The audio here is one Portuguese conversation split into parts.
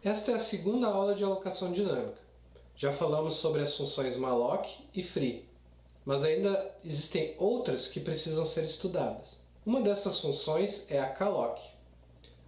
Esta é a segunda aula de alocação dinâmica. Já falamos sobre as funções malloc e free, mas ainda existem outras que precisam ser estudadas. Uma dessas funções é a calloc.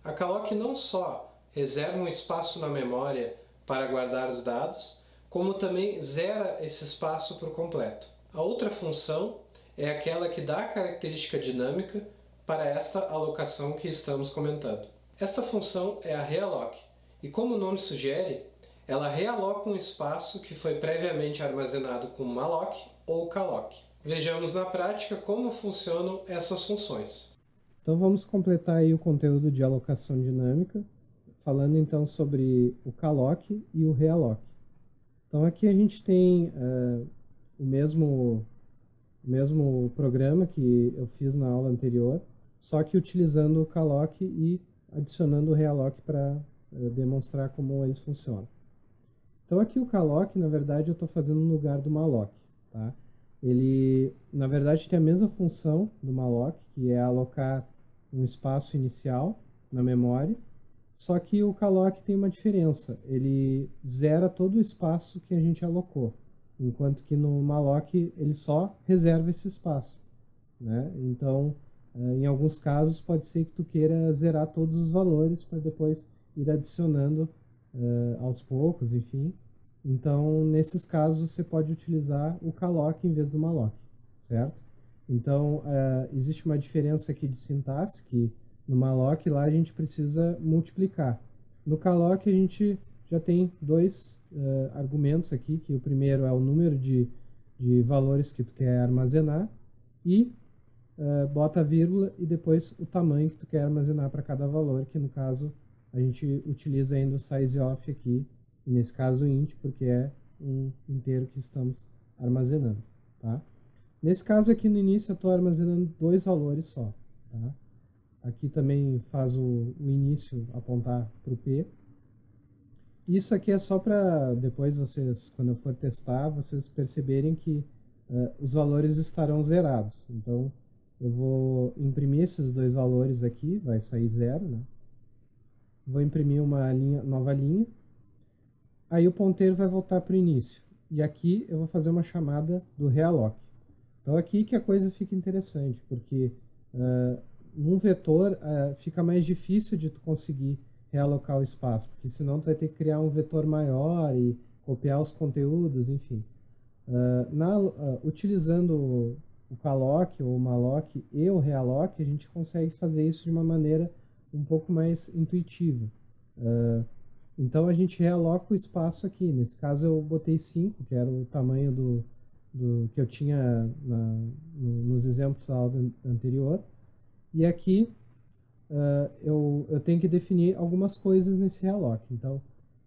A calloc não só reserva um espaço na memória para guardar os dados, como também zera esse espaço por completo. A outra função é aquela que dá a característica dinâmica para esta alocação que estamos comentando. Esta função é a realloc, e como o nome sugere, ela realoca um espaço que foi previamente armazenado com malloc ou calloc. Vejamos na prática como funcionam essas funções. Então vamos completar aí o conteúdo de alocação dinâmica, falando então sobre o calloc e o realloc. Então aqui a gente tem o mesmo programa que eu fiz na aula anterior, só que utilizando o calloc e adicionando o realloc para demonstrar como eles funcionam. Então aqui o calloc, na verdade, eu estou fazendo no lugar do malloc. Tá? Ele, na verdade, tem a mesma função do malloc, que é alocar um espaço inicial na memória, só que o calloc tem uma diferença, ele zera todo o espaço que a gente alocou, enquanto que no malloc ele só reserva esse espaço. Né? Então, em alguns casos, pode ser que tu queira zerar todos os valores para depois ir adicionando aos poucos, enfim. Então, nesses casos, você pode utilizar o calloc em vez do malloc, certo? Então, existe uma diferença aqui de sintaxe, que no malloc lá a gente precisa multiplicar. No calloc a gente já tem dois argumentos aqui, que o primeiro é o número de valores que tu quer armazenar e bota a vírgula e depois o tamanho que tu quer armazenar para cada valor, que no caso a gente utiliza ainda o sizeof aqui, e nesse caso o int, porque é um inteiro que estamos armazenando. Tá? Nesse caso aqui no início eu estou armazenando dois valores só. Tá? Aqui também faz o início apontar para o P. Isso aqui é só para depois vocês, quando eu for testar, vocês perceberem que os valores estarão zerados. Então, eu vou imprimir esses dois valores aqui, vai sair 0, né? Vou imprimir uma nova linha. Aí o ponteiro vai voltar para o início. E aqui eu vou fazer uma chamada do realloc. Então aqui que a coisa fica interessante, porque num vetor fica mais difícil de tu conseguir realocar o espaço, porque senão tu vai ter que criar um vetor maior e copiar os conteúdos, enfim. Utilizando o calloc ou o malloc e o realloc, a gente consegue fazer isso de uma maneira um pouco mais intuitiva. Então a gente realoca o espaço aqui. Nesse caso eu botei 5, que era o tamanho do que eu tinha nos exemplos da aula anterior. E aqui eu tenho que definir algumas coisas nesse realloc. Então,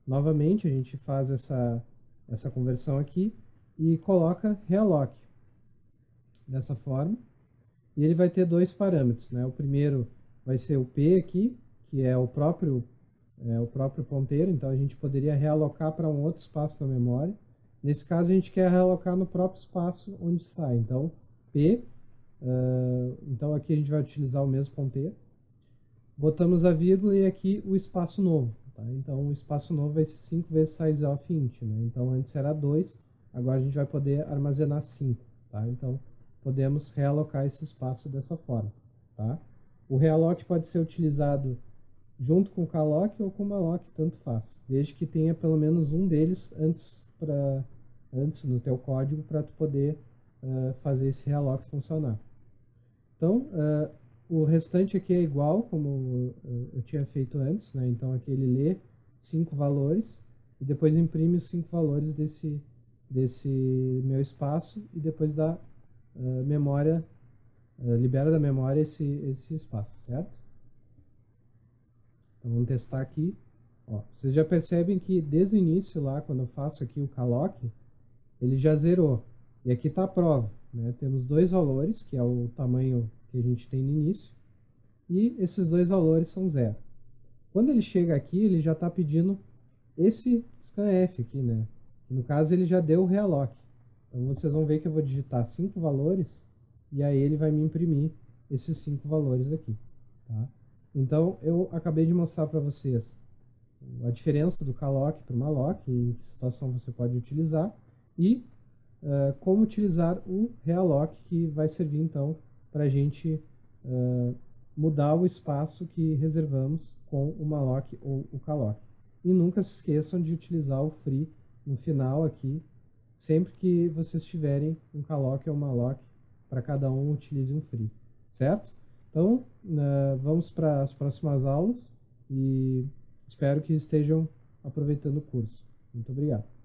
novamente, a gente faz essa conversão aqui e coloca realloc dessa forma. E ele vai ter dois parâmetros. Né? O primeiro vai ser o P aqui, que é o próprio ponteiro. Então, a gente poderia realocar para um outro espaço da memória. Nesse caso, a gente quer realocar no próprio espaço onde está. Então, P. Então, aqui a gente vai utilizar o mesmo ponteiro. Botamos a vírgula e aqui o espaço novo. Tá? Então, o espaço novo vai ser 5 vezes sizeof int. Né? Então, antes era 2, agora a gente vai poder armazenar 5. Tá? Então, podemos realocar esse espaço dessa forma. Tá? O realloc pode ser utilizado junto com o calloc ou com o malloc, tanto faz. Desde que tenha pelo menos um deles antes no teu código para tu poder fazer esse realloc funcionar. Então, o restante aqui é igual, como eu tinha feito antes, né? Então aqui ele lê 5 valores e depois imprime os 5 valores desse meu espaço e depois dá memória, libera da memória esse espaço, certo? Então vamos testar aqui. Ó, vocês já percebem que desde o início lá, quando eu faço aqui o calloc, ele já zerou. E aqui está a prova. Né? Temos dois valores, que é o tamanho que a gente tem no início, e esses dois valores são 0. Quando ele chega aqui, ele já está pedindo esse scanf aqui, né? No caso, ele já deu o realloc. Então, vocês vão ver que eu vou digitar 5 valores e aí ele vai me imprimir esses 5 valores aqui. Tá? Então, eu acabei de mostrar para vocês a diferença do calloc para o malloc, em que situação você pode utilizar, e como utilizar o realloc, que vai servir então para a gente mudar o espaço que reservamos com o malloc ou o calloc. E nunca se esqueçam de utilizar o free no final aqui, sempre que vocês tiverem um calloc ou um malloc, para cada um utilize um free, certo? Então, vamos para as próximas aulas e espero que estejam aproveitando o curso. Muito obrigado.